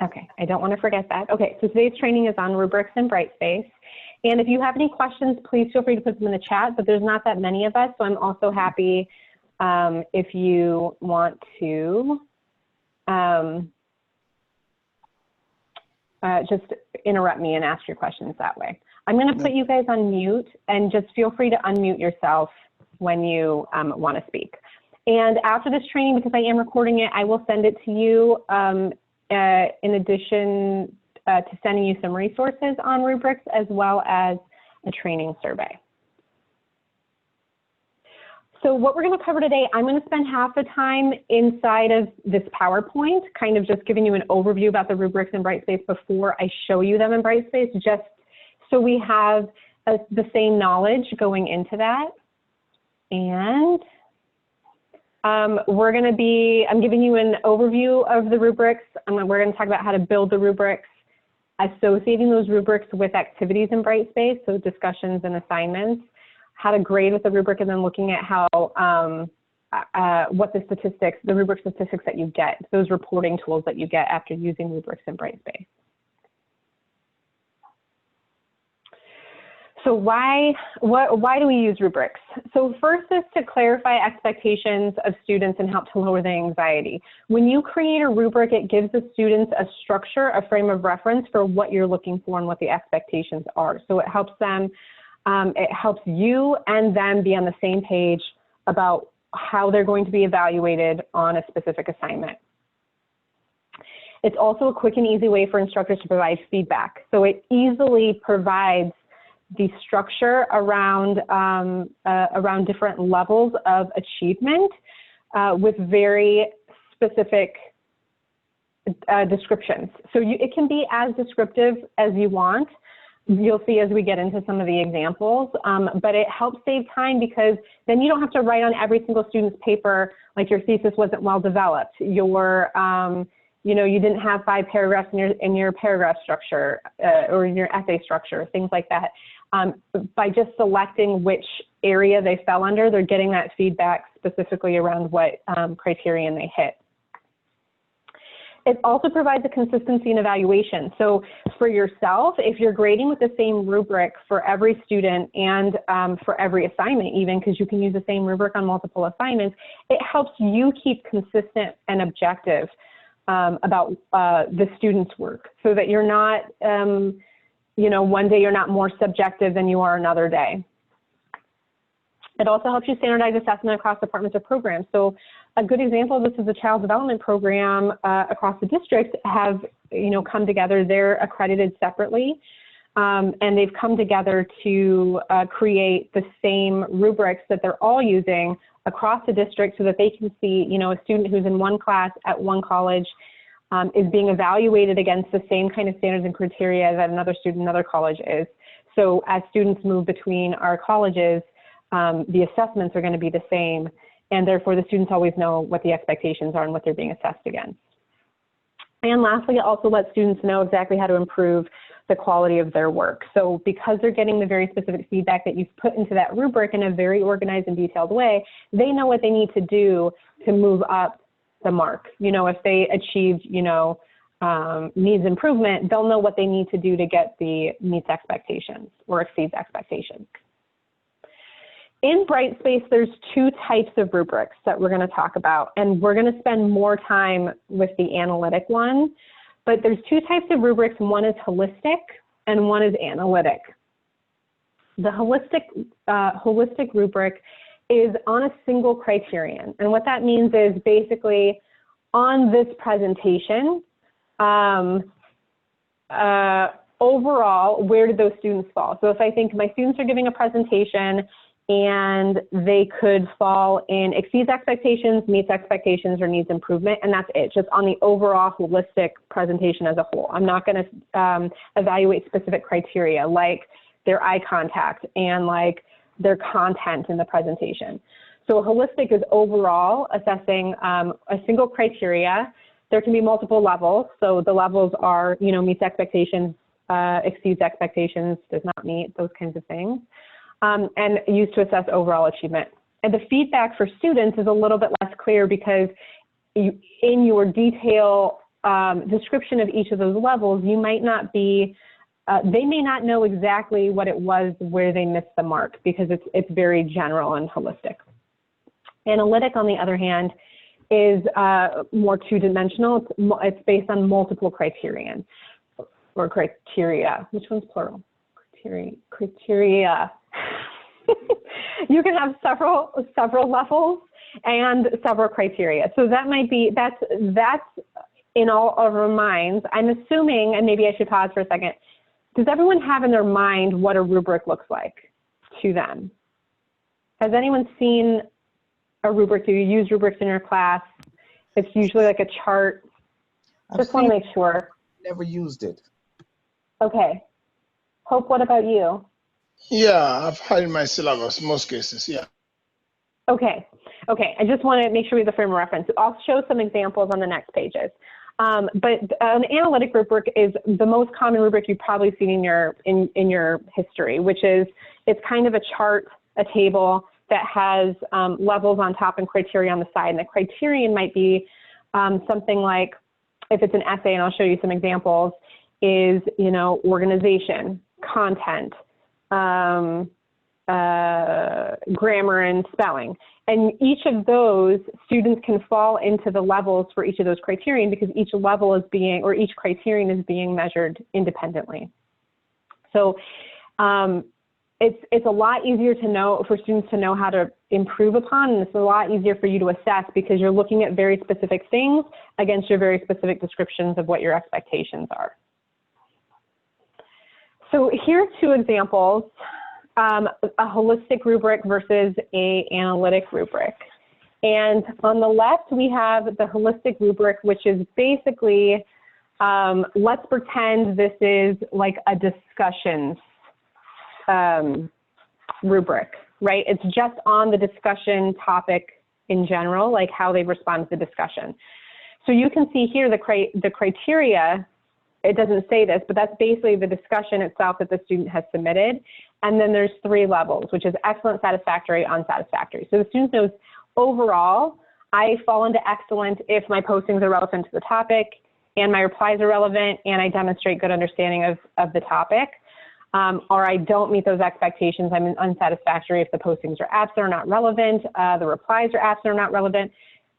Okay, I don't want to forget that. Okay, so today's training is on rubrics and Brightspace. And if you have any questions, please feel free to put them in the chat, but there's not that many of us, so I'm also happy if you want to just interrupt me and ask your questions that way. I'm going to put you guys on mute, and just feel free to unmute yourself when you want to speak. And after this training, because I am recording it, I will send it to you in addition to sending you some resources on rubrics as well as a training survey. So what we're going to cover today, I'm going to spend half the time inside of this PowerPoint, kind of just giving you an overview about the rubrics in Brightspace before I show you them in Brightspace, just so we have the same knowledge going into that. And I'm giving you an overview of the rubrics. We're going to talk about how to build the rubrics, associating those rubrics with activities in Brightspace, so discussions and assignments, how to grade with the rubric, and then looking at how, what the rubric statistics that you get, those reporting tools that you get after using rubrics in Brightspace. So why do we use rubrics? So first is to clarify expectations of students and help to lower the anxiety. When you create a rubric, it gives the students a structure, a frame of reference for what you're looking for and what the expectations are. So it helps them, it helps you and them be on the same page about how they're going to be evaluated on a specific assignment. It's also a quick and easy way for instructors to provide feedback. So it easily provides the structure around, around different levels of achievement with very specific descriptions. So it can be as descriptive as you want. You'll see as we get into some of the examples, but it helps save time because then you don't have to write on every single student's paper like your thesis wasn't well developed. Your, you know, you didn't have 5 paragraphs in your paragraph structure or in your essay structure, things like that. By just selecting which area they fell under, they're getting that feedback specifically around what criterion they hit. It also provides a consistency in evaluation. So for yourself, if you're grading with the same rubric for every student and for every assignment even, because you can use the same rubric on multiple assignments, it helps you keep consistent and objective about the student's work so that you're not, you know, one day you're not more subjective than you are another day. It also helps you standardize assessment across departments or programs. So a good example of this is the child development program across the district have, you know, come together. They're accredited separately, and they've come together to create the same rubrics that they're all using across the district so that they can see, you know, a student who's in one class at one college is being evaluated against the same kind of standards and criteria that another student in another college is. So as students move between our colleges, the assessments are going to be the same, and therefore the students always know what the expectations are and what they're being assessed against. And lastly, it also lets students know exactly how to improve the quality of their work. So because they're getting the very specific feedback that you've put into that rubric in a very organized and detailed way, they know what they need to do to move up the mark. You know, if they achieved, you know, needs improvement, they'll know what they need to do to get the meets expectations or exceeds expectations. In Brightspace, there's 2 types of rubrics that we're going to talk about, and we're going to spend more time with the analytic one. But there's 2 types of rubrics. One is holistic and one is analytic. The holistic rubric is on a single criterion. And what that means is basically on this presentation, overall, where did those students fall? So if I think my students are giving a presentation and they could fall in exceeds expectations, meets expectations, or needs improvement, and that's it, just on the overall holistic presentation as a whole. I'm not going to evaluate specific criteria like their eye contact and like their content in the presentation. So holistic is overall assessing a single criteria. There can be multiple levels. So the levels are, you know, meets expectations, exceeds expectations, does not meet, those kinds of things. And used to assess overall achievement. And the feedback for students is a little bit less clear because in your detail description of each of those levels, you might not be, they may not know exactly what it was where they missed the mark because it's very general and holistic. Analytic, on the other hand, is more two-dimensional. It's based on multiple criterion or criteria. Which one's plural? Criteria. You can have several levels and several criteria. So that might be, that's in all of our minds. I'm assuming, and maybe I should pause for a second, does everyone have in their mind what a rubric looks like to them? Has anyone seen a rubric? Do you use rubrics in your class? It's usually like a chart. Just want to make sure. Never used it. Okay. Hope, what about you? Yeah, I've had in my syllabus, most cases, yeah. Okay. Okay. I just want to make sure we have the frame of reference. I'll show some examples on the next pages. But an analytic rubric is the most common rubric you've probably seen in your history, which is, it's kind of a chart, a table that has levels on top and criteria on the side. And the criterion might be something like, if it's an essay, and I'll show you some examples, is, you know, organization, content, grammar and spelling. And each of those students can fall into the levels for each of those criterion because each level is being, or each criterion is being measured independently. So it's a lot easier to know, for students to know how to improve upon, and it's a lot easier for you to assess because you're looking at very specific things against your very specific descriptions of what your expectations are. So here are two examples. A holistic rubric versus an analytic rubric. And on the left, we have the holistic rubric, which is basically, let's pretend this is like a discussion rubric, right? It's just on the discussion topic in general, like how they respond to the discussion. So you can see here the criteria. It doesn't say this, but that's basically the discussion itself that the student has submitted. And then there's 3 levels, which is excellent, satisfactory, unsatisfactory. So the student knows overall, I fall into excellent if my postings are relevant to the topic and my replies are relevant and I demonstrate good understanding of the topic. Or I don't meet those expectations, I'm unsatisfactory if the postings are absent or not relevant, the replies are absent or not relevant,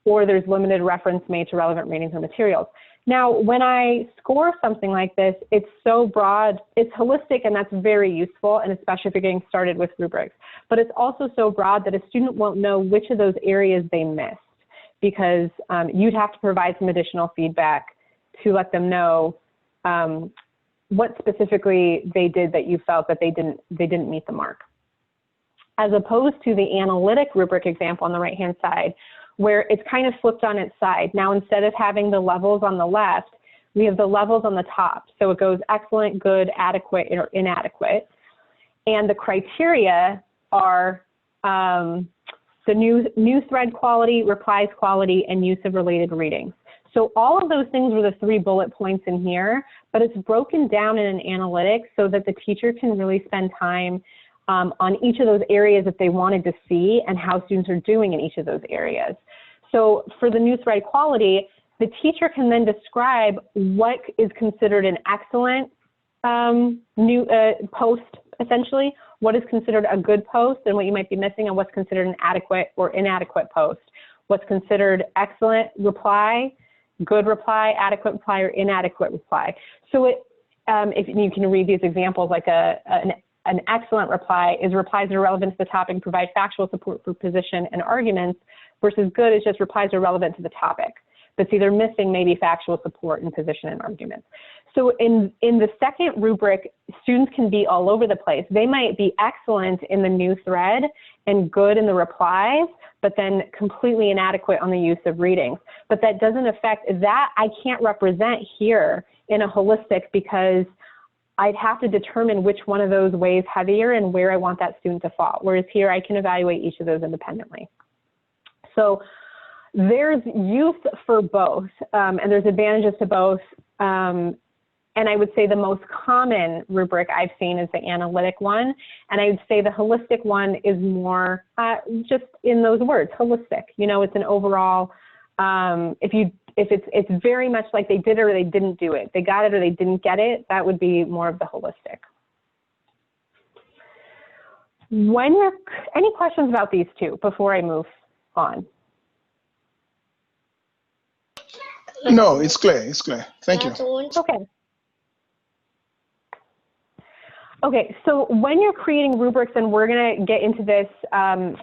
or there's limited reference made to relevant readings or materials. Now, when I score something like this, it's so broad, it's holistic, and that's very useful, and especially if you're getting started with rubrics. But it's also so broad that a student won't know which of those areas they missed, because you'd have to provide some additional feedback to let them know what specifically they did that you felt that they didn't meet the mark. As opposed to the analytic rubric example on the right-hand side, where it's kind of flipped on its side. Now, instead of having the levels on the left, we have the levels on the top. So it goes excellent, good, adequate, or inadequate. And the criteria are the new thread quality, replies quality, and use of related readings. So all of those things were the 3 bullet points in here, but it's broken down in an analytics so that the teacher can really spend time on each of those areas that they wanted to see and how students are doing in each of those areas. So for the new thread quality, the teacher can then describe what is considered an excellent post, essentially, what is considered a good post and what you might be missing, and what's considered an adequate or inadequate post, what's considered excellent reply, good reply, adequate reply, or inadequate reply. So if you can read these examples, like an excellent reply is replies that are relevant to the topic and provide factual support for position and arguments, versus good is just replies that are relevant to the topic, but it's either missing maybe factual support and position and arguments. So in the second rubric, students can be all over the place. They might be excellent in the new thread and good in the replies, but then completely inadequate on the use of readings. But that doesn't affect that. I can't represent here in a holistic because I'd have to determine which one of those weighs heavier and where I want that student to fall. Whereas here, I can evaluate each of those independently. So there's use for both, and there's advantages to both. And I would say the most common rubric I've seen is the analytic one. And I would say the holistic one is more just in those words, holistic. You know, it's an overall, if if it's very much like they did it or they didn't do it, they got it or they didn't get it, that would be more of the holistic. Any questions about these two before I move on? No, it's clear. It's clear. Thank you. Okay. Okay, so when you're creating rubrics, and we're going to get into this as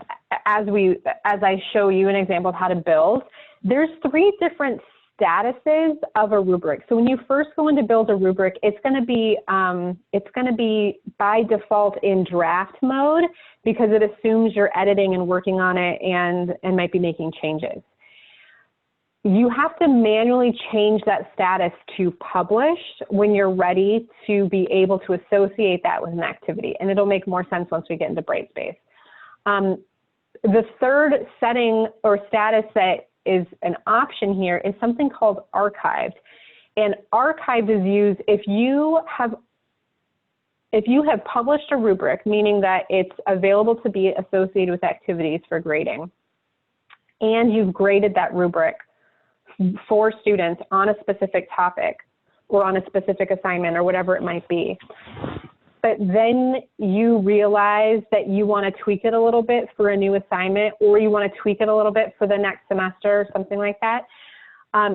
I show you an example of how to build, there's 3 different statuses of a rubric. So when you first go in to build a rubric, it's going to be by default in draft mode because it assumes you're editing and working on it and might be making changes. You have to manually change that status to published when you're ready to be able to associate that with an activity, and it'll make more sense once we get into Brightspace. The third setting or status that is an option here is something called archived, and archived is used if you have published a rubric, meaning that it's available to be associated with activities for grading, and you've graded that rubric for students on a specific topic or on a specific assignment or whatever it might be. But then you realize that you want to tweak it a little bit for a new assignment, or you want to tweak it a little bit for the next semester or something like that.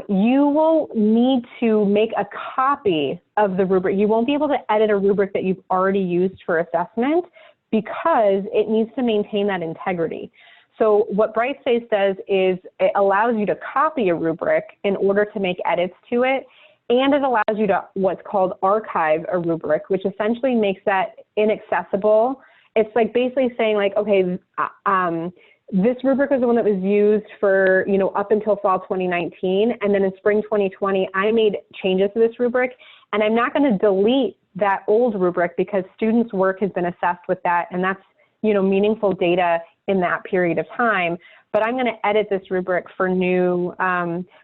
You will need to make a copy of the rubric. You won't be able to edit a rubric that you've already used for assessment because it needs to maintain that integrity. So what Brightspace does is it allows you to copy a rubric in order to make edits to it, and it allows you to what's called archive a rubric, which essentially makes that inaccessible. It's like basically saying like, okay, this rubric was the one that was used for, up until fall 2019, and then in spring 2020, I made changes to this rubric, and I'm not going to delete that old rubric because students' work has been assessed with that, and that's, meaningful data in that period of time, but I'm going to edit this rubric for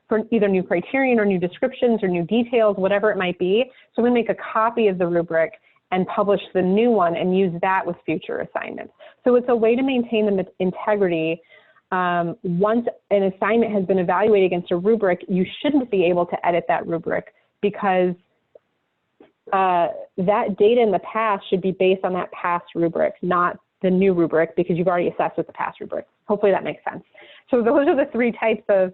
for either new criterion or new descriptions or new details, whatever it might be. So I'm going to make a copy of the rubric and publish the new one and use that with future assignments. So it's a way to maintain the integrity. Once an assignment has been evaluated against a rubric, you shouldn't be able to edit that rubric because that data in the past should be based on that past rubric, not the new rubric, because you've already assessed with the past rubric. Hopefully that makes sense. So those are the 3 types of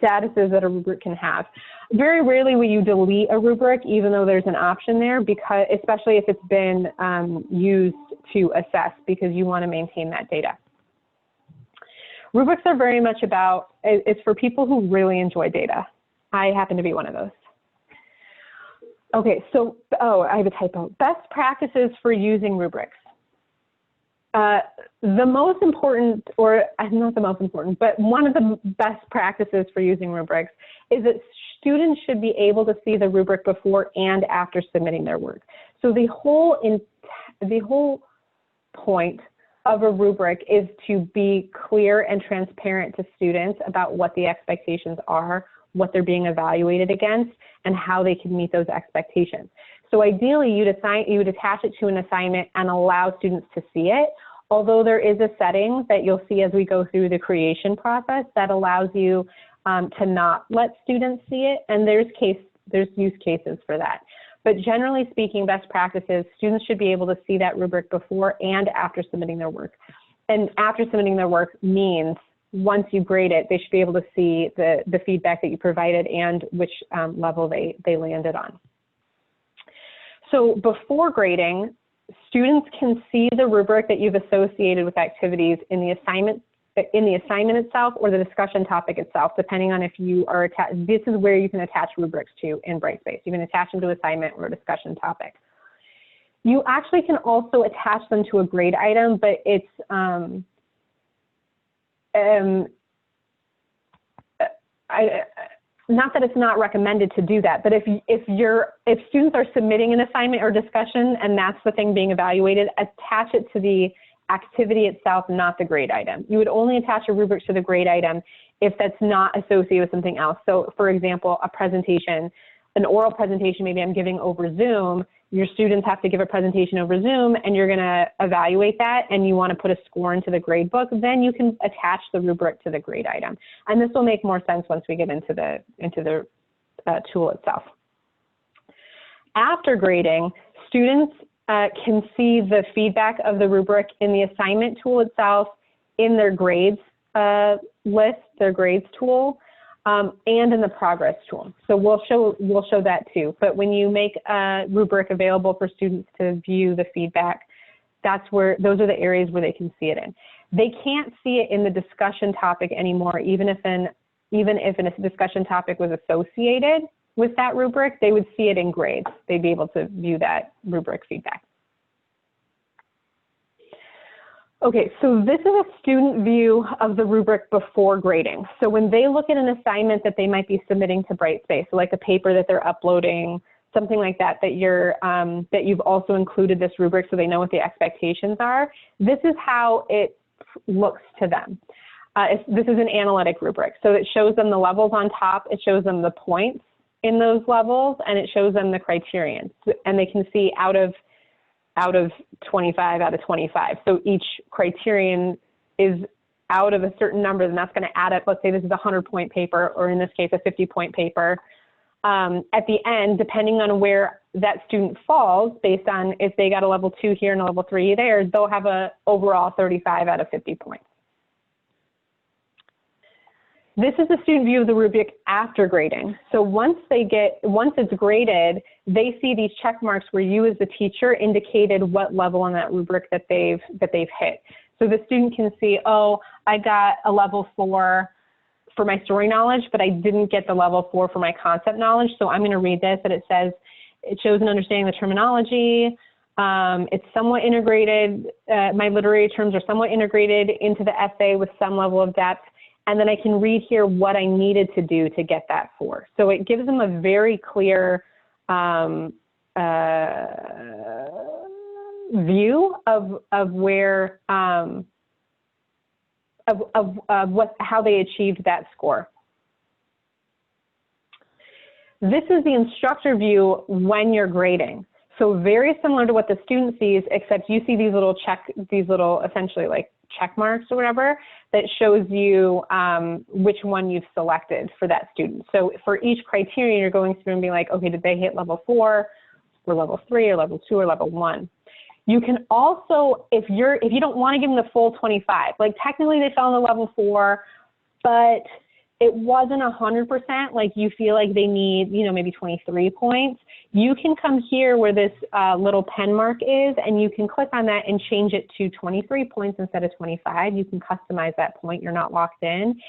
statuses that a rubric can have. Very rarely will you delete a rubric, even though there's an option there, because especially if it's been used to assess, because you want to maintain that data. Rubrics are very much about, it's for people who really enjoy data. I happen to be one of those. Okay, so, I have a typo. Best practices for using rubrics. The most important, or not the most important, but one of the best practices for using rubrics is that students should be able to see the rubric before and after submitting their work. So the whole point of a rubric is to be clear and transparent to students about what the expectations are, what they're being evaluated against, and how they can meet those expectations. So ideally, you would attach it to an assignment and allow students to see it, although there is a setting that you'll see as we go through the creation process that allows you to not let students see it, and there's use cases for that. But generally speaking, best practices, students should be able to see that rubric before and after submitting their work. And after submitting their work means once you grade it, they should be able to see the feedback that you provided and which level they landed on. So before grading, students can see the rubric that you've associated with activities in the assignment itself or the discussion topic itself, depending on if you are attached. This is where you can attach rubrics to in Brightspace. You can attach them to assignment or a discussion topic. You actually can also attach them to a grade item, but it's not that it's not recommended to do that, but if students are submitting an assignment or discussion and that's the thing being evaluated, attach it to the activity itself, not the grade item. You would only attach a rubric to the grade item if that's not associated with something else. So for example, a presentation, an oral presentation, maybe I'm giving over Zoom, your students have to give a presentation over Zoom and you're going to evaluate that and you want to put a score into the grade book, then you can attach the rubric to the grade item. And this will make more sense once we get into the tool itself. After grading, students can see the feedback of the rubric in the assignment tool itself, in their grades list, their grades tool, and in the progress tool. So we'll show that too. But when you make a rubric available for students to view the feedback, those are the areas where they can see it in. They can't see it in the discussion topic anymore, even if a discussion topic was associated with that rubric, they would see it in grades. They'd be able to view that rubric feedback. Okay, so this is a student view of the rubric before grading. So when they look at an assignment that they might be submitting to Brightspace, so like a paper that they're uploading, something like that, that you've also included this rubric so they know what the expectations are, this is how it looks to them. This is an analytic rubric. So it shows them the levels on top, it shows them the points in those levels, and it shows them the criterion. And they can see out of 25 out of 25. So each criterion is out of a certain number, and that's going to add up. Let's say this is a 100-point paper, or in this case, a 50-point paper. At the end, depending on where that student falls, based on if they got a level 2 here and a level 3 there, they'll have a overall 35 out of 50 points. This is the student view of the rubric after grading. So once it's graded, they see these check marks where you as the teacher indicated what level on that rubric that they've hit. So the student can see, oh, I got a level 4 for my story knowledge, but I didn't get the level 4 for my concept knowledge. So I'm going to read this, and it says, it shows an understanding of the terminology. It's somewhat integrated. My literary terms are somewhat integrated into the essay with some level of depth. And then I can read here what I needed to do to get that 4. So it gives them a very clear view of where how they achieved that score. This is the instructor view when you're grading. So very similar to what the student sees, except you see these little essentially like check marks or whatever that shows you which one you've selected for that student. So for each criterion, you're going through and being like, okay, did they hit level 4 or level 3 or level 2 or level 1? You can also, if you don't want to give them the full 25, like technically they fell into level 4, but it wasn't 100%, like you feel like they need, maybe 23 points, you can come here where this little pen mark is, and you can click on that and change it to 23 points instead of 25. You can customize that point, you're not locked in.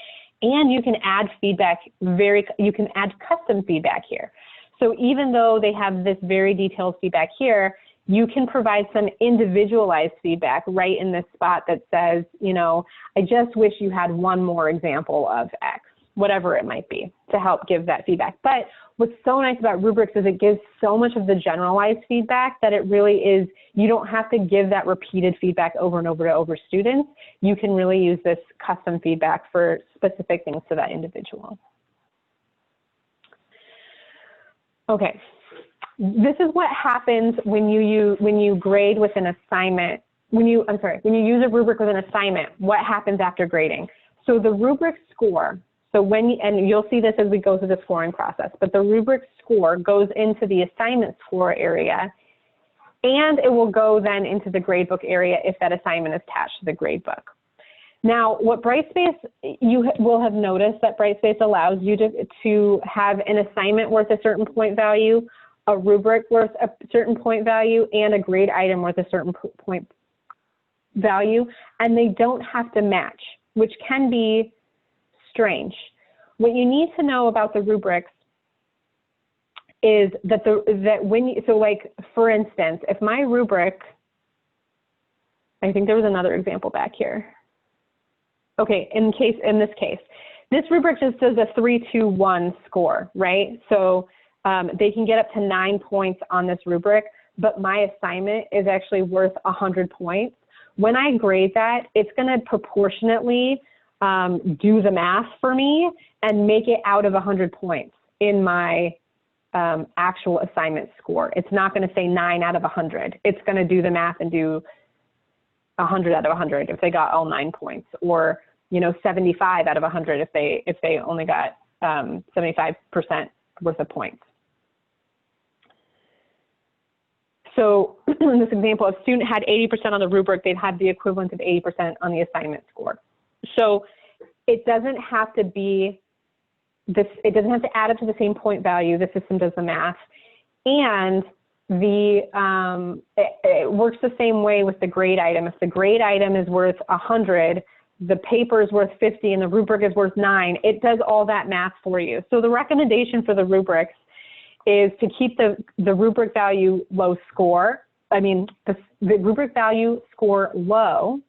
And you can add feedback, you can add custom feedback here. So even though they have this very detailed feedback here, you can provide some individualized feedback right in this spot that says, I just wish you had one more example of X, whatever it might be, to help give that feedback. But what's so nice about rubrics is it gives so much of the generalized feedback that it really is, you don't have to give that repeated feedback over and over to over students. You can really use this custom feedback for specific things to that individual. Okay, this is what happens when you grade with an assignment. When you use a rubric with an assignment, what happens after grading? So the rubric score. So and you'll see this as we go through the scoring process, but the rubric score goes into the assignment score area, and it will go then into the gradebook area if that assignment is attached to the gradebook. Now, what Brightspace, you will have noticed that Brightspace allows you to have an assignment worth a certain point value, a rubric worth a certain point value, and a grade item worth a certain point value, and they don't have to match, which can be strange. What you need to know about the rubrics is that like for instance, if my rubric, I think there was another example back here. Okay, in this case, this rubric just does a 3, 2, 1 score, right? So they can get up to 9 points on this rubric, but my assignment is actually worth 100 points. When I grade that, it's going to proportionately do the math for me and make it out of 100 points in my actual assignment score. It's not going to say 9 out of 100. It's going to do the math and do 100 out of 100 if they got all 9 points, or 75 out of 100 if they only got 75% worth of points. So in this example, if a student had 80% on the rubric, they'd have the equivalent of 80% on the assignment score. So it doesn't have to be this, it doesn't have to add up to the same point value. The system does the math. And it works the same way with the grade item. If the grade item is worth 100, the paper is worth 50, and the rubric is worth 9, it does all that math for you. So the recommendation for the rubrics is to keep the rubric value low score. The rubric value score low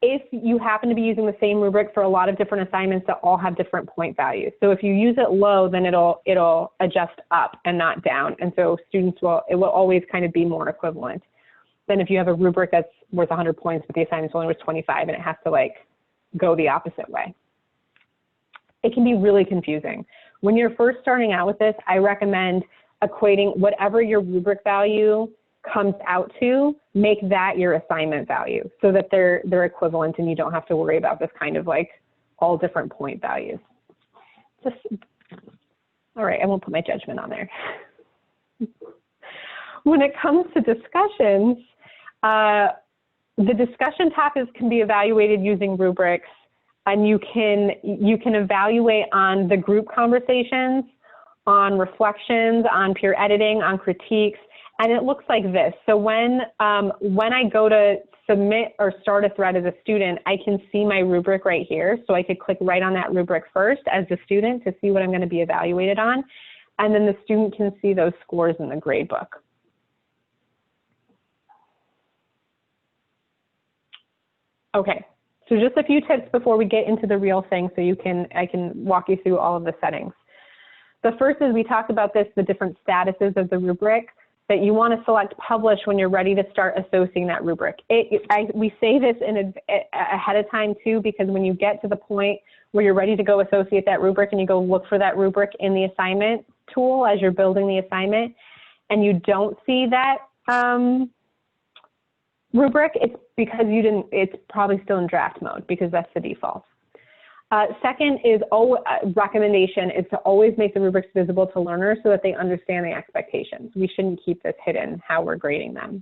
if you happen to be using the same rubric for a lot of different assignments that all have different point values. So if you use it low, then it'll adjust up and not down. And so it will always kind of be more equivalent than if you have a rubric that's worth 100 points, but the assignment's only worth 25 and it has to go the opposite way. It can be really confusing. When you're first starting out with this, I recommend equating whatever your rubric value comes out to, make that your assignment value so that they're equivalent and you don't have to worry about this kind of all different point values. All right, I won't put my judgment on there. When it comes to discussions, the discussion topics can be evaluated using rubrics, and you can evaluate on the group conversations, on reflections, on peer editing, on critiques, and it looks like this. So when I go to submit or start a thread as a student, I can see my rubric right here. So I could click right on that rubric first as the student to see what I'm going to be evaluated on, and then the student can see those scores in the grade book. Okay, so just a few tips before we get into the real thing so I can walk you through all of the settings. The first is we talked about this, the different statuses of the rubric, that you want to select publish when you're ready to start associating that rubric. We say this ahead of time too, because when you get to the point where you're ready to go associate that rubric and you go look for that rubric in the assignment tool as you're building the assignment and you don't see that rubric, it's because it's probably still in draft mode because that's the default. Second is recommendation is to always make the rubrics visible to learners so that they understand the expectations. We shouldn't keep this hidden, how we're grading them.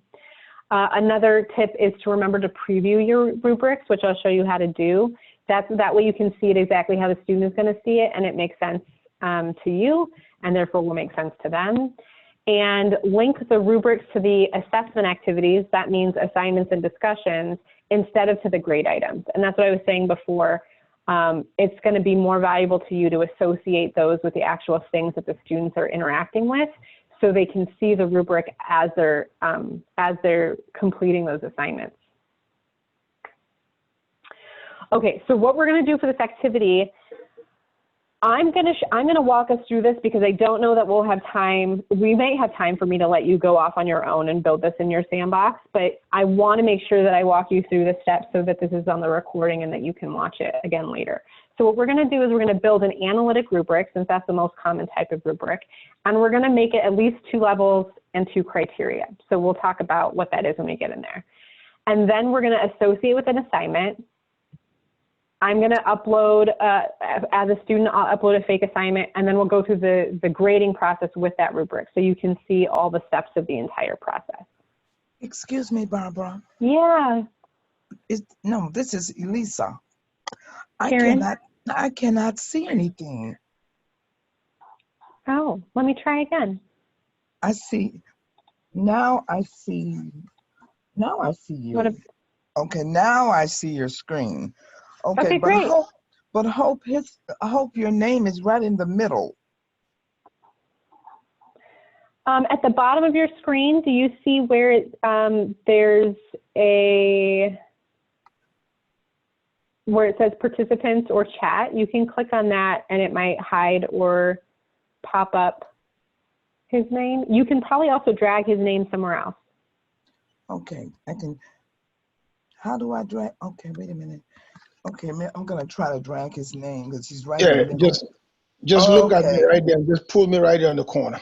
Another tip is to remember to preview your rubrics, which I'll show you how to do. That way you can see it exactly how the student is going to see it, and it makes sense to you, and therefore will make sense to them. And link the rubrics to the assessment activities, that means assignments and discussions, instead of to the grade items. And that's what I was saying before. It's going to be more valuable to you to associate those with the actual things that the students are interacting with, so they can see the rubric as they're completing those assignments. Okay, so what we're going to do for this activity, I'm going to walk us through this because I don't know that we'll have time. We may have time for me to let you go off on your own and build this in your sandbox, but I want to make sure that I walk you through the steps so that this is on the recording and that you can watch it again later. So what we're going to do is we're going to build an analytic rubric, since that's the most common type of rubric, and we're going to make it at least 2 levels and 2 criteria. So we'll talk about what that is when we get in there. And then we're going to associate with an assignment. I'm going to upload, as a student, I'll upload a fake assignment, and then we'll go through the grading process with that rubric so you can see all the steps of the entire process. Excuse me, Barbara. Yeah. No, this is Elisa. Karen? I cannot see anything. Oh, let me try again. I see. Now I see you. Okay, now I see your screen. Okay, but great. I hope your name is right in the middle. At the bottom of your screen, do you see where there's where it says participants or chat? You can click on that and it might hide or pop up his name. You can probably also drag his name somewhere else. Okay, I can. How do I drag? Okay, wait a minute. Okay, I'm gonna try to drag his name because he's right in the middle. Just look at me Okay. right there and just pull me right there in the corner.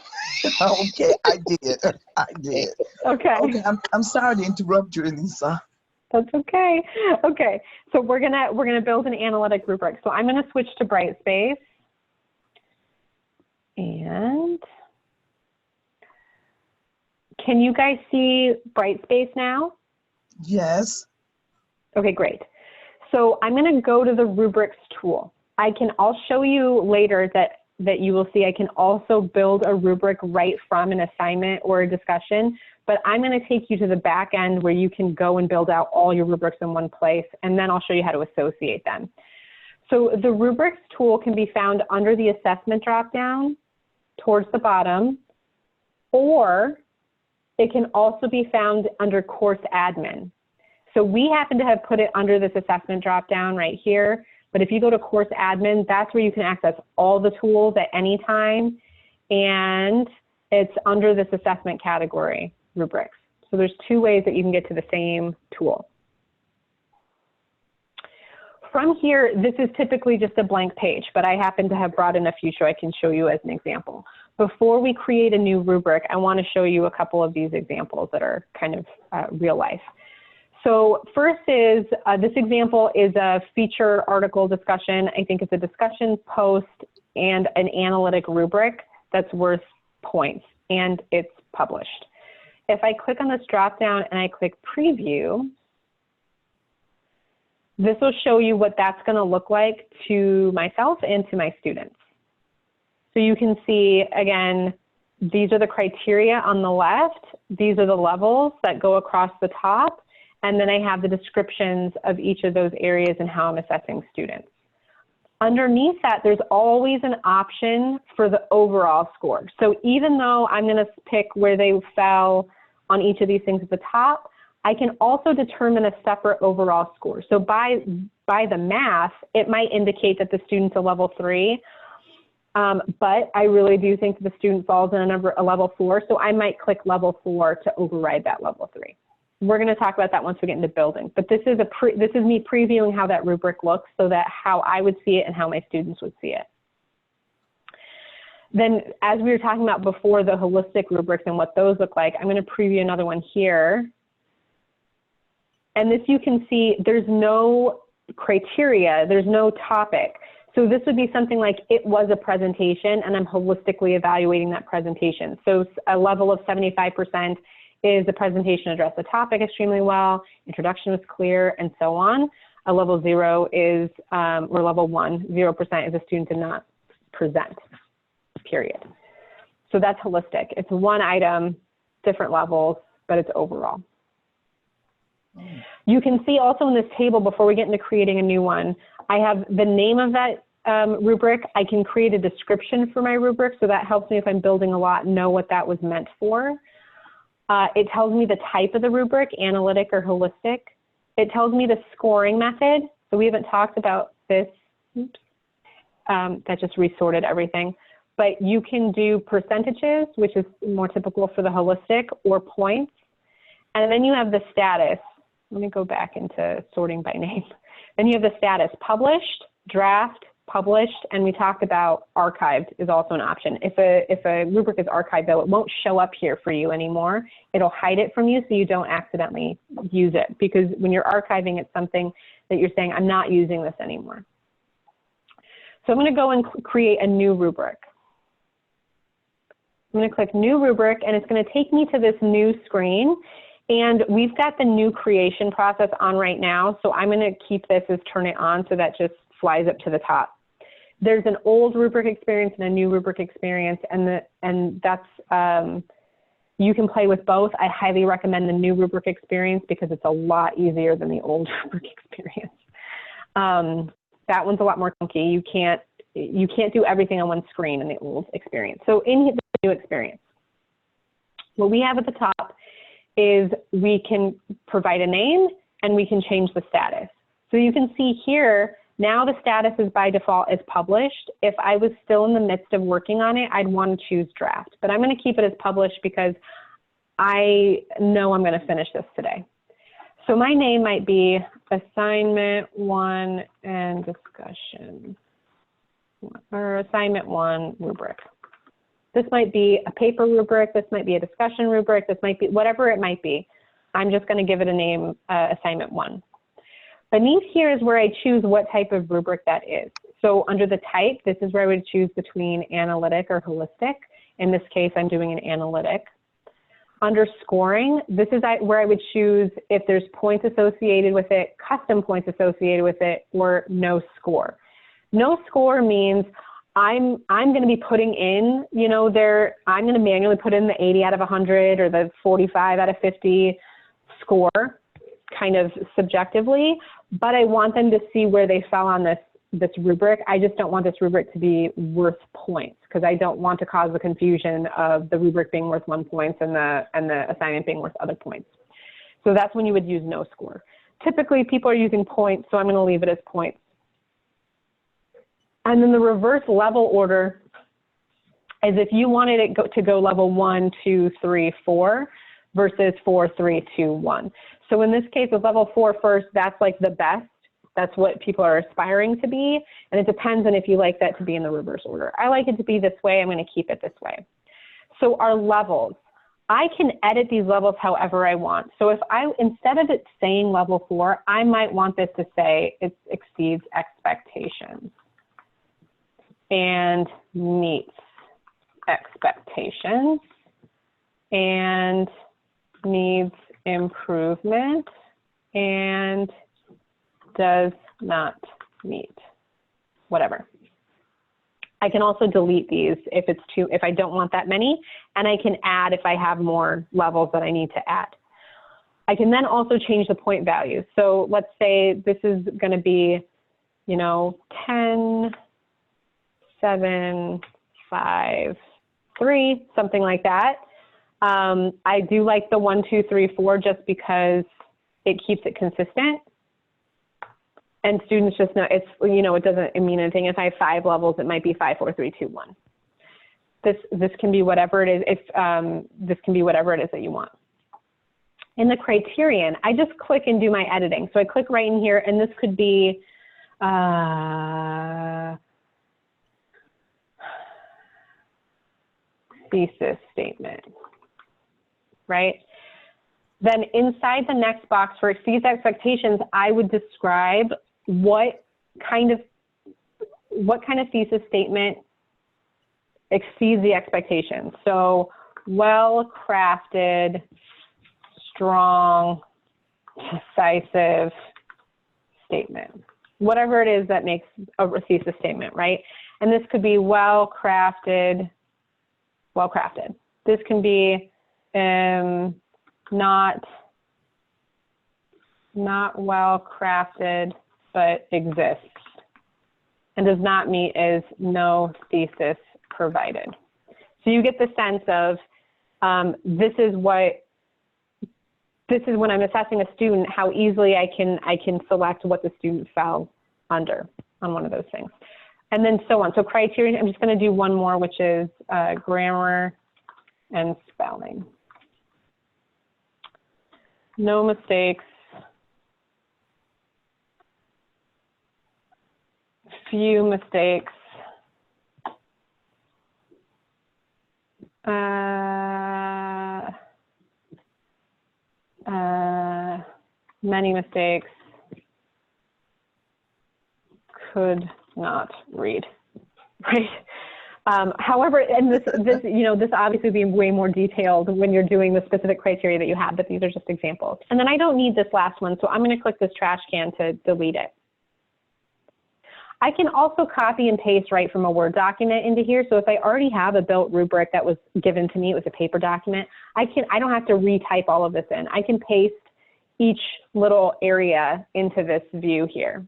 Okay, I did. I did. Okay. Okay, I'm sorry to interrupt you, Elisa. That's okay. Okay, so we're gonna build an analytic rubric. So I'm gonna switch to Brightspace, and can you guys see Brightspace now? Yes. Okay, great. So I'm gonna go to the rubrics tool. I'll show you later that you will see I can also build a rubric right from an assignment or a discussion, but I'm going to take you to the back end where you can go and build out all your rubrics in one place, and then I'll show you how to associate them. So the rubrics tool can be found under the assessment dropdown towards the bottom, or it can also be found under course admin. So we happen to have put it under this assessment dropdown right here. But if you go to course admin, that's where you can access all the tools at any time. And it's under this assessment category, rubrics. So there's two ways that you can get to the same tool. From here, this is typically just a blank page, but I happen to have brought in a few so I can show you as an example. Before we create a new rubric, I want to show you a couple of these examples that are kind of real life. So first is, this example is a feature article discussion. I think it's a discussion post and an analytic rubric that's worth points, and it's published. If I click on this drop down and I click preview, this will show you what that's going to look like to myself and to my students. So you can see, again, these are the criteria on the left. These are the levels that go across the top. And then I have the descriptions of each of those areas and how I'm assessing students. Underneath that, there's always an option for the overall score. So even though I'm going to pick where they fell on each of these things at the top, I can also determine a separate overall score. So by the math, it might indicate that the student's a level 3, but I really do think that the student falls in a level 4, so I might click level 4 to override that level 3. We're going to talk about that once we get into building, but this is me previewing how that rubric looks so that how I would see it and how my students would see it. Then, as we were talking about before, the holistic rubrics and what those look like, I'm going to preview another one here. And this, you can see there's no criteria, there's no topic. So this would be something like, it was a presentation and I'm holistically evaluating that presentation. So a level of 75% is the presentation addressed the topic extremely well, introduction was clear, and so on. A level 0 is, or level 1, 0% is a student did not present, period. So that's holistic. It's one item, different levels, but it's overall. You can see also in this table, before we get into creating a new one, I have the name of that rubric. I can create a description for my rubric, so that helps me if I'm building a lot, know what that was meant for. It tells me the type of the rubric, analytic or holistic. It tells me the scoring method. So we haven't talked about this. Oops. That just resorted everything. But you can do percentages, which is more typical for the holistic, or points. And then you have the status. Let me go back into sorting by name. Then you have the status: published, draft, published, and we talked about archived is also an option. If a rubric is archived, though, it won't show up here for you anymore. It'll hide it from you so you don't accidentally use it, because when you're archiving, it's something that you're saying, I'm not using this anymore. So I'm going to go and create a new rubric. I'm going to click new rubric, and it's going to take me to this new screen. And we've got the new creation process on right now, so I'm going to keep this as turn it on, so that just flies up to the top. There's an old rubric experience and a new rubric experience, and that's, you can play with both. I highly recommend the new rubric experience because it's a lot easier than the old rubric experience. That one's a lot more clunky. You can't do everything on one screen in the old experience. So in the new experience, what we have at the top is we can provide a name and we can change the status. So you can see here, now the status is by default is published. If I was still in the midst of working on it, I'd want to choose draft, but I'm going to keep it as published because I know I'm going to finish this today. So my name might be assignment 1 and discussion or assignment 1 rubric. This might be a paper rubric, this might be a discussion rubric, this might be whatever it might be. I'm just going to give it a name, assignment 1. Beneath here is where I choose what type of rubric that is. So under the type, this is where I would choose between analytic or holistic. In this case, I'm doing an analytic. Under scoring, this is where I would choose if there's points associated with it, custom points associated with it, or no score. No score means I'm going to be putting in, you know, I'm going to manually put in the 80 out of 100 or the 45 out of 50 score, kind of subjectively, but I want them to see where they fell on this rubric. I just don't want this rubric to be worth points because I don't want to cause the confusion of the rubric being worth 1 point and the assignment being worth other points. So that's when you would use no score. Typically people are using points, so I'm going to leave it as points. And then the reverse level order is if you wanted it to go level 1, 2, 3, 4 versus 4, 3, 2, 1. So in this case with level 4 first, that's like the best. That's what people are aspiring to be. And it depends on if you like that to be in the reverse order. I like it to be this way. I'm going to keep it this way. So our levels, I can edit these levels however I want. So if instead of it saying level 4, I might want this to say it exceeds expectations and meets expectations and needs improvement and does not meet, whatever. I can also delete these if I don't want that many, and I can add if I have more levels that I need to add. I can then also change the point value. So let's say this is going to be, you know, 10, 7, 5, 3, something like that. I do like the 1, 2, 3, 4 just because it keeps it consistent. And students just know it's, you know, it doesn't mean anything. If I have 5 levels, it might be 5, 4, 3, 2, 1. This can be whatever it is. This can be whatever it is that you want. In the criterion, I just click and do my editing. So I click right in here, and this could be thesis statement, right? Then inside the next box for exceeds expectations, I would describe what kind of thesis statement exceeds the expectations. So well-crafted, strong, decisive statement. Whatever it is that makes a thesis statement, right? And this could be well-crafted. This can be not well-crafted, but exists, and does not meet as no thesis provided. So you get the sense of this is when I'm assessing a student, how easily I can select what the student fell under on one of those things. And then so on. So criteria, I'm just going to do one more, which is grammar and spelling. No mistakes. Few mistakes. Many mistakes. Could not read, right? However, and this obviously would be way more detailed when you're doing the specific criteria that you have, but these are just examples. And then I don't need this last one, so I'm going to click this trash can to delete it. I can also copy and paste right from a Word document into here. So if I already have a built rubric that was given to me, it was a paper document, I don't have to retype all of this in. I can paste each little area into this view here.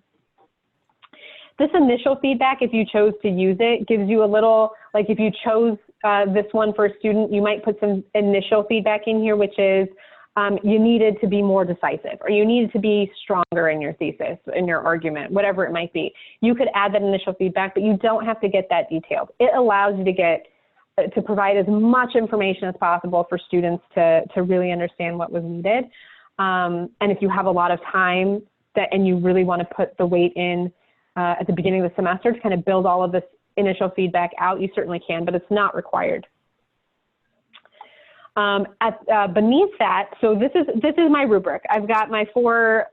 This initial feedback, if you chose to use it, gives you a little, like if you chose this one for a student, you might put some initial feedback in here, which is you needed to be more decisive, or you needed to be stronger in your thesis, in your argument, whatever it might be. You could add that initial feedback, but you don't have to get that detailed. It allows you to provide as much information as possible for students to really understand what was needed. And if you have a lot of time and you really want to put the weight in at the beginning of the semester to kind of build all of this initial feedback out, you certainly can, but it's not required. Beneath that, so this is my rubric. I've got my four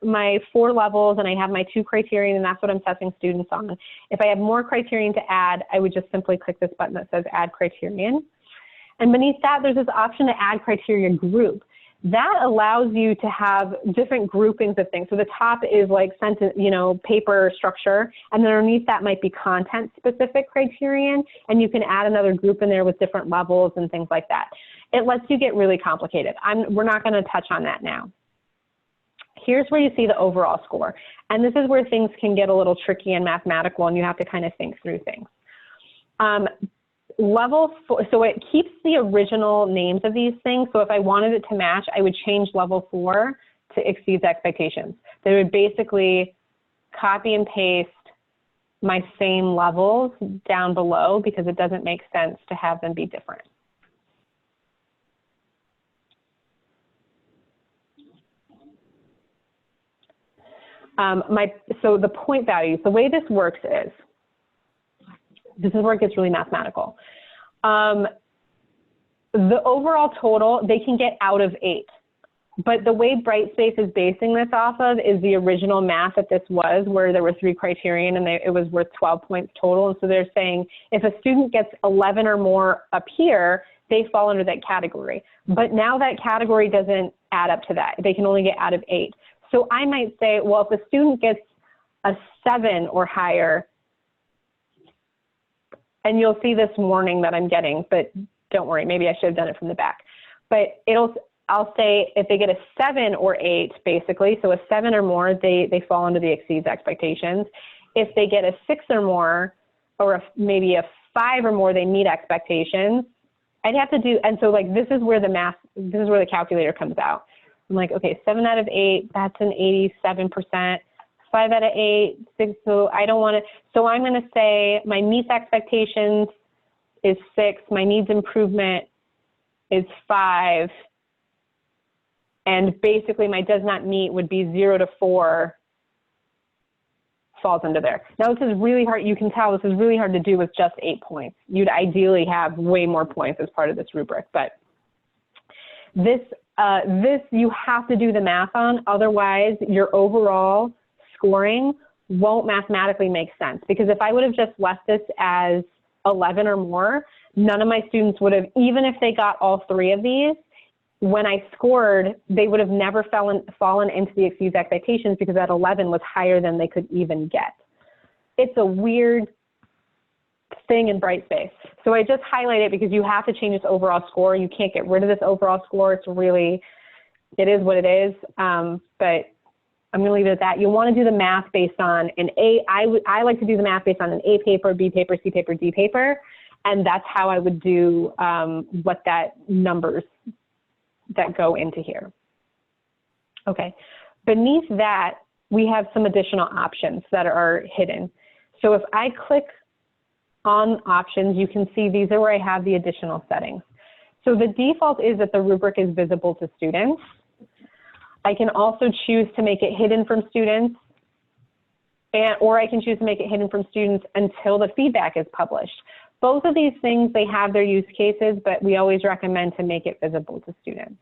levels, and I have my 2 criterion, and that's what I'm testing students on. If I have more criterion to add, I would just simply click this button that says Add Criterion. And beneath that, there's this option to add criteria group. That allows you to have different groupings of things. So the top is like sentence, paper structure, and then underneath that might be content-specific criterion, and you can add another group in there with different levels and things like that. It lets you get really complicated. We're not going to touch on that now. Here's where you see the overall score, and this is where things can get a little tricky and mathematical, and you have to kind of think through things. Level 4, so it keeps the original names of these things. So if I wanted it to match, I would change level 4 to exceeds expectations. They would basically copy and paste my same levels down below because it doesn't make sense to have them be different. So the point values, the way this works is, this is where it gets really mathematical. The overall total, they can get out of 8. But the way Brightspace is basing this off of is the original math that this was, where there were 3 criterion and it was worth 12 points total. And so they're saying if a student gets 11 or more up here, they fall under that category. But now that category doesn't add up to that. They can only get out of 8. So I might say, well, if a student gets a 7 or higher, and you'll see this warning that I'm getting, but don't worry, maybe I should have done it from the back. But I'll say if they get a 7 or 8, basically, so a 7 or more, they fall under the exceeds expectations. If they get a 6 or more, or maybe a 5 or more, they meet expectations. I'd have to do, and so like this is where the calculator comes out. I'm like, okay, 7 out of 8, that's an 87%. 5 out of 8, 6, so I don't want to, so I'm going to say my meets expectations is 6, my needs improvement is 5, and basically my does not meet would be 0 to 4 falls into there. Now this is really hard, you can tell this is really hard to do with just 8 points. You'd ideally have way more points as part of this rubric, but this you have to do the math on, otherwise your overall scoring won't mathematically make sense, because if I would have just left this as 11 or more, none of my students would have, even if they got all 3 of these, when I scored, they would have never fallen into the exceeds expectations because that 11 was higher than they could even get. It's a weird thing in Brightspace. So I just highlight it because you have to change this overall score. You can't get rid of this overall score. It's really, it is what it is, but I'm going to leave it at that. You'll want to do the math based on an A. I like to do the math based on an A paper, B paper, C paper, D paper, and that's how I would do what that numbers that go into here. Okay. Beneath that, we have some additional options that are hidden. So if I click on options, you can see these are where I have the additional settings. So the default is that the rubric is visible to students. I can also choose to make it hidden from students, or I can choose to make it hidden from students until the feedback is published. Both of these things, they have their use cases, but we always recommend to make it visible to students.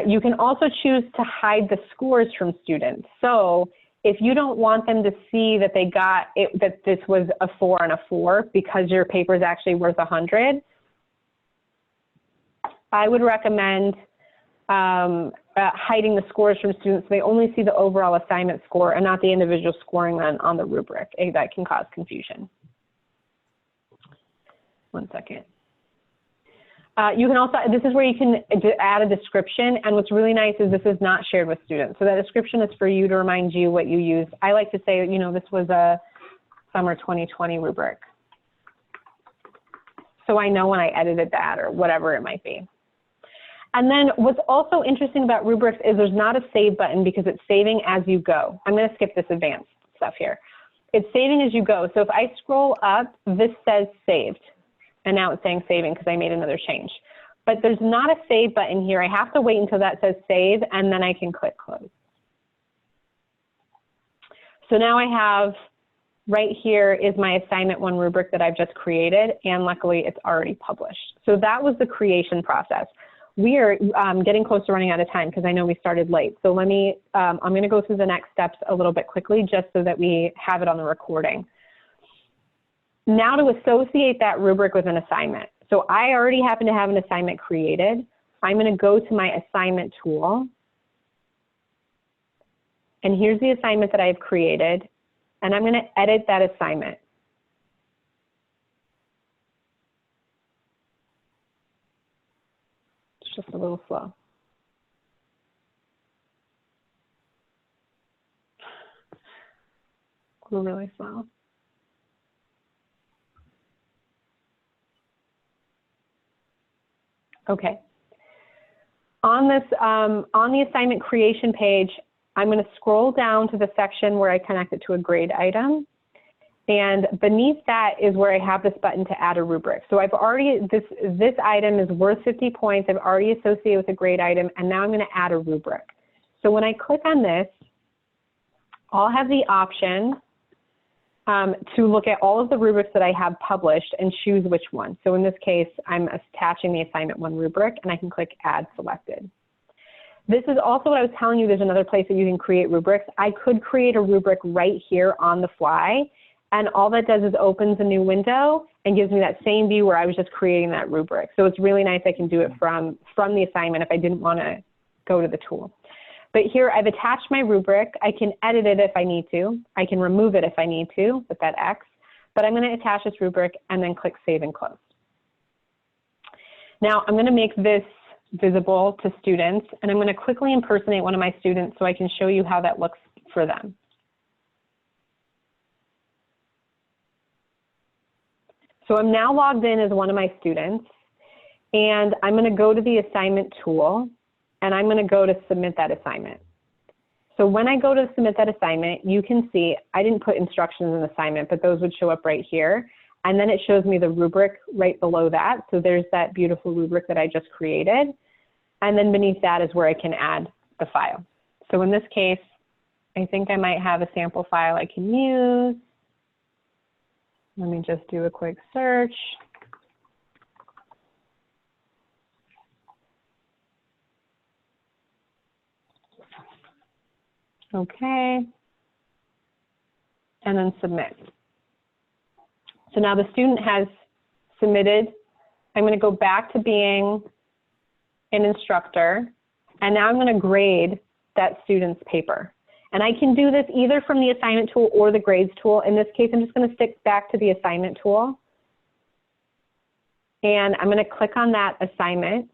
You can also choose to hide the scores from students. So if you don't want them to see that they got it, that this was a 4 and a 4 because your paper is actually worth 100, I would recommend hiding the scores from students so they only see the overall assignment score and not the individual scoring on the rubric. That can cause confusion. One second. You can also, this is where you can add a description, and what's really nice is this is not shared with students. So that description is for you to remind you what you used. I like to say, you know, this was a summer 2020 rubric. So I know when I edited that or whatever it might be. And then what's also interesting about rubrics is there's not a save button because it's saving as you go. I'm going to skip this advanced stuff here. It's saving as you go. So if I scroll up, this says saved. And now it's saying saving because I made another change. But there's not a save button here. I have to wait until that says save, and then I can click close. So now I have right here is my assignment 1 rubric that I've just created, and luckily it's already published. So that was the creation process. We are getting close to running out of time because I know we started late. So let me, I'm going to go through the next steps a little bit quickly just so that we have it on the recording. Now to associate that rubric with an assignment. So I already happen to have an assignment created. I'm going to go to my assignment tool. And here's the assignment that I've created. And I'm going to edit that assignment. It's just a little slow. Really slow. Okay. On this, on the assignment creation page, I'm going to scroll down to the section where I connect it to a grade item. And beneath that is where I have this button to add a rubric. So I've already, this item is worth 50 points. I've already associated with a grade item, and now I'm going to add a rubric. So when I click on this, I'll have the option to look at all of the rubrics that I have published and choose which one. So in this case, I'm attaching the assignment 1 rubric, and I can click Add Selected. This is also what I was telling you, there's another place that you can create rubrics. I could create a rubric right here on the fly, and all that does is opens a new window and gives me that same view where I was just creating that rubric. So it's really nice I can do it from the assignment if I didn't want to go to the tool. But here I've attached my rubric. I can edit it if I need to. I can remove it if I need to with that X. But I'm going to attach this rubric and then click Save and Close. Now I'm going to make this visible to students, and I'm going to quickly impersonate one of my students so I can show you how that looks for them. So I'm now logged in as one of my students, and I'm going to go to the assignment tool, and I'm going to go to submit that assignment. So when I go to submit that assignment, you can see I didn't put instructions in the assignment, but those would show up right here. And then it shows me the rubric right below that. So there's that beautiful rubric that I just created. And then beneath that is where I can add the file. So in this case, I think I might have a sample file I can use. Let me just do a quick search. Okay. And then submit. So now the student has submitted. I'm going to go back to being an instructor, and now I'm going to grade that student's paper. And I can do this either from the assignment tool or the grades tool. In this case, I'm just going to stick back to the assignment tool. And I'm going to click on that assignment,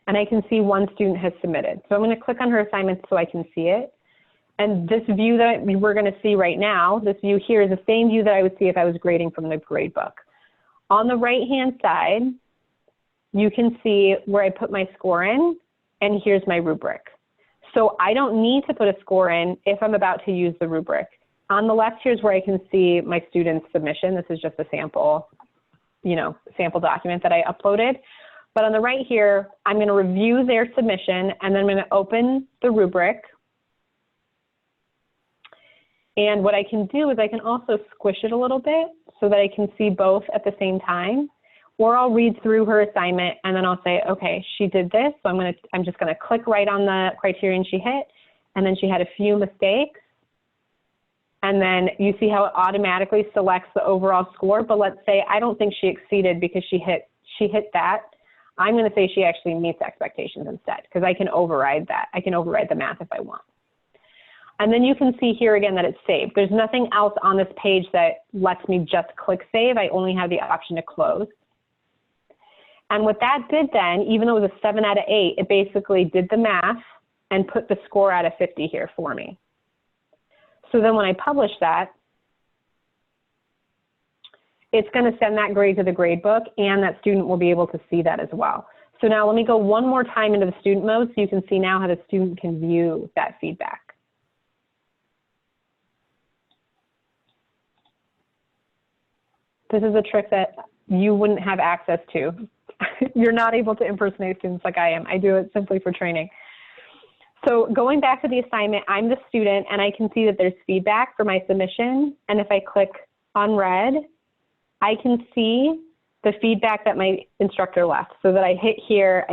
and I can see one student has submitted. So I'm going to click on her assignment so I can see it. And this view that we're going to see right now, this view here is the same view that I would see if I was grading from the grade book. On the right-hand side, you can see where I put my score in, and here's my rubric. So I don't need to put a score in if I'm about to use the rubric. On the left, here's where I can see my student's submission. This is just a sample, sample document that I uploaded. But on the right here, I'm going to review their submission, and then I'm going to open the rubric. And what I can do is I can also squish it a little bit so that I can see both at the same time. Or I'll read through her assignment, and then I'll say, okay, she did this, so I'm just going to click right on the criterion she hit, and then she had a few mistakes. And then you see how it automatically selects the overall score, but let's say I don't think she exceeded because she hit that. I'm going to say she actually meets expectations instead, because I can override that. I can override the math if I want. And then you can see here again that it's saved. There's nothing else on this page that lets me just click save. I only have the option to close. And what that did then, even though it was a 7 out of 8, it basically did the math and put the score out of 50 here for me. So then when I publish that, it's going to send that grade to the grade book, and that student will be able to see that as well. So now let me go one more time into the student mode so you can see now how the student can view that feedback. This is a trick that you wouldn't have access to. You're not able to impersonate students like I am. I do it simply for training. So going back to the assignment, I'm the student and I can see that there's feedback for my submission. And if I click unread, I can see the feedback that my instructor left, so that I hit here,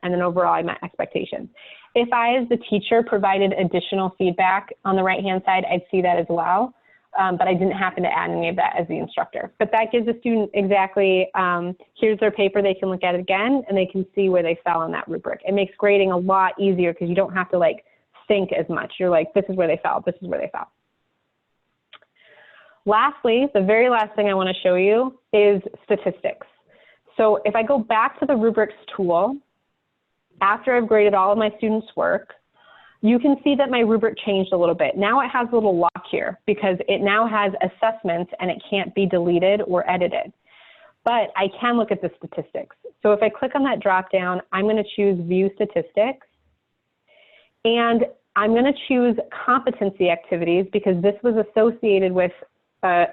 and then overall I met expectations. If I, as the teacher, provided additional feedback on the right-hand side, I'd see that as well. But I didn't happen to add any of that as the instructor. But that gives the student exactly, here's their paper, they can look at it again, and they can see where they fell on that rubric. It makes grading a lot easier because you don't have to like think as much. You're like, this is where they fell, this is where they fell. Lastly, the very last thing I want to show you is statistics. So if I go back to the rubrics tool, after I've graded all of my students' work, you can see that my rubric changed a little bit. Now it has a little lock here because it now has assessments and it can't be deleted or edited. But I can look at the statistics. So if I click on that drop down, I'm going to choose View Statistics. And I'm going to choose Competency Activities because this was associated with a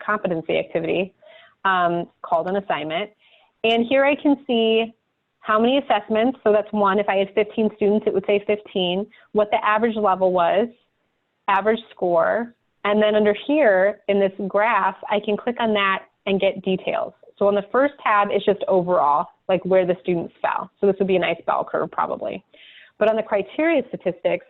competency activity called an assignment. And here I can see how many assessments, so that's 1. If I had 15 students, it would say 15, what the average level was, average score, and then under here in this graph, I can click on that and get details. So on the first tab, it's just overall, like where the students fell. So this would be a nice bell curve probably. But on the criteria statistics,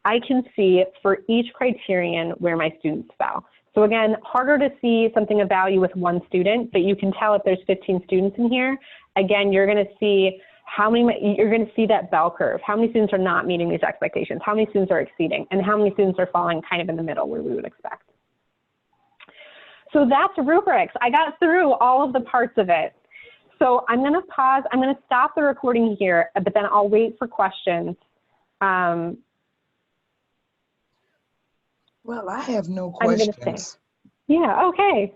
I can see for each criterion where my students fell. So again, harder to see something of value with 1 student, but you can tell if there's 15 students in here. Again, you're going to see you're going to see that bell curve. How many students are not meeting these expectations? How many students are exceeding? And how many students are falling kind of in the middle where we would expect? So that's rubrics. I got through all of the parts of it. So I'm going to pause. I'm going to stop the recording here, but then I'll wait for questions. Well, I have no questions. Yeah, okay.